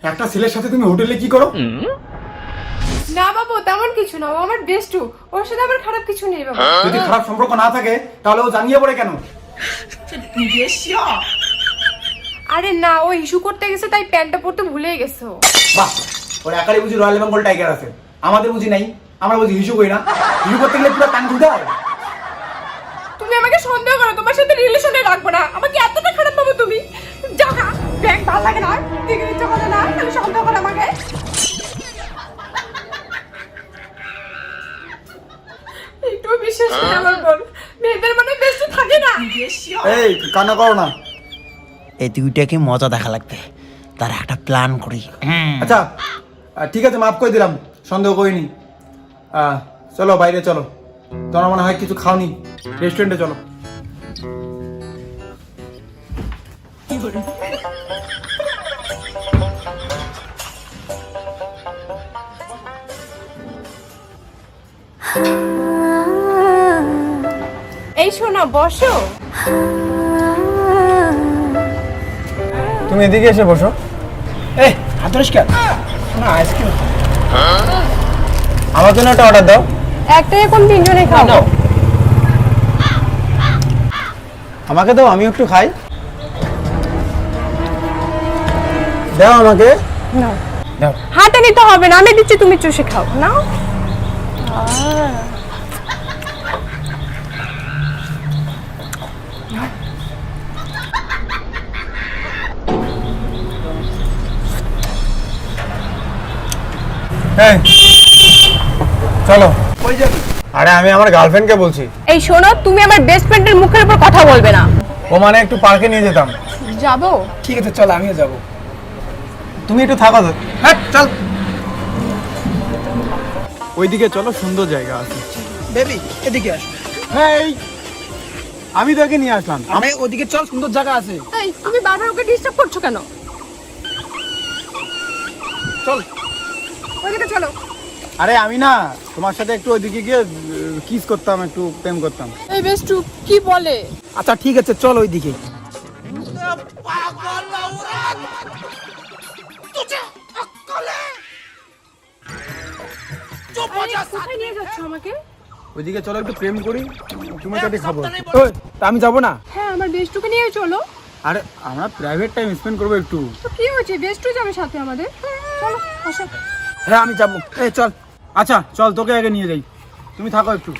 একটা ছেলের সাথে তুমি হোটেলে কি করো? না বাবু তেমন কিছু না, ও আমার বেস্টু, ওর সাথে আমার খারাপ কিছু নেই বাবু। যদি খারাপ সম্পর্ক না থাকে তাহলে ও জানিয়ে পড়ে কেন? আরে না, ও ইস্যু করতে গেছে তাই প্যান্টটা পরতে ভুলেই গেছে ও। বাহ, ওর একারে বুঝি রয়্যাল বেঙ্গল টাইগার আছে, আমাদের বুঝি নাই। আমরা বুঝি হিসু করি না, হিসু করতে গেলে পুরো কান খুলতে হয়। তুমি আমাকে সন্দেহ করো, তোমার সাথে রিলেশনে রাখবো না। আমাকে এতটা খারাপ পাবো তুমি? জাগা ব্যাগ ভালো লাগে না, দেখে দিতে হবে না, খালি সন্দেহ করো আমাকে। একটু বিশ্বাস করে আমার বল, মেয়েদের মনে বেস্ট থাকে না। এই কান্না করো না। এই দুইটাকে মজা দেখা লাগবে, তার একটা প্ল্যান করি। আচ্ছা ঠিক আছে, মাফ করে দিলাম, সন্দেহ করিনি। চলো বাইরে চলো, তোমার মনে হয় কিছু খাওনি, রেস্টুরেন্টে চলো। এই শোনো, বসো। তুমি এদিকে এসে বসো। এই হাত পরিষ্কার না, আইসক্রিম আমার জন্য একটা অর্ডার দাও। একটা এখন তিনজনে খাবো। আমাকে দাও, আমি একটু খাই। দাও আমাকে। নাও। দাও। হাতে নিতে হবে না, আমি দিচ্ছি, তুমি চুষে খাও। নাও। এই চলো। আরে আমি আমার গার্লফ্রেন্ডকে বলছি। এই শোনো, তুমি আমার বেস্ট ফ্রেন্ডের মুখের উপর কথা বলবে না। ও মানে একটু পার্কে নিয়ে যেতাম। যাবো? ঠিক আছে চল, আমিও যাব। তুমি একটু থাকো তো। হ্যাঁ চল, ওইদিকে চলো, সুন্দর জায়গা আছে। বেবি এদিকে আস, হ্যাঁ আমি তোকে নিয়ে আসলাম। আমি ওদিকে চল, সুন্দর জায়গা আছে। এই তুমি বারবার ওকে ডিস্টার্ব করছো কেন? চল। ওইদিকে চলো। আরে আমি না তোমার সাথে একটু ওইদিকে গিয়ে কিস করতাম, একটু প্রেম করতাম। এই বেস্টু কি বলে? আচ্ছা ঠিক আছে চল ওইদিকে। কোথায় নিয়ে যাচ্ছ আমাকে? ওইদিকে চলো, একটু প্রেম করি, তুমি চাটি খাবো। ওই তা আমি যাব না। হ্যাঁ, আমার বেস্টুকে নিয়ে চলো। আরে আমরা প্রাইভেট টাইম স্পেন্ড করবো একটু। তো কি হয়েছে, বেস্টু যাবে সাথে আমাদের। চলো আসো। হ্যাঁ আমি যাব, এই চল। আচ্ছা চল, তোকে আগে নিয়ে যাই, তুমি থাকো একটু।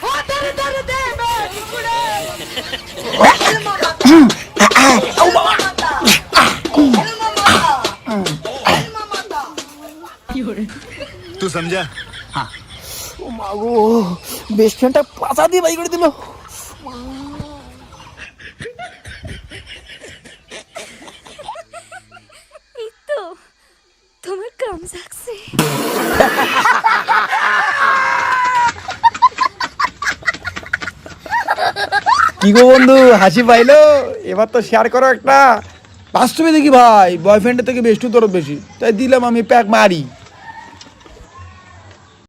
तू समझा? ও মা গো, বেস্ট ফ্রেন্ডটা পাছা দিয়ে বাই করে দিল। এই তো তোমার কাম লাগছে। কি গো বন্ধু, হাসি পাইলো? এবার তো শেয়ার করো একটা। বাস্তবে দেখি ভাই, বয়ফ্রেন্ডের থেকে বেস্টু তোর বেশি, তাই দিলাম আমি প্যাক মারি।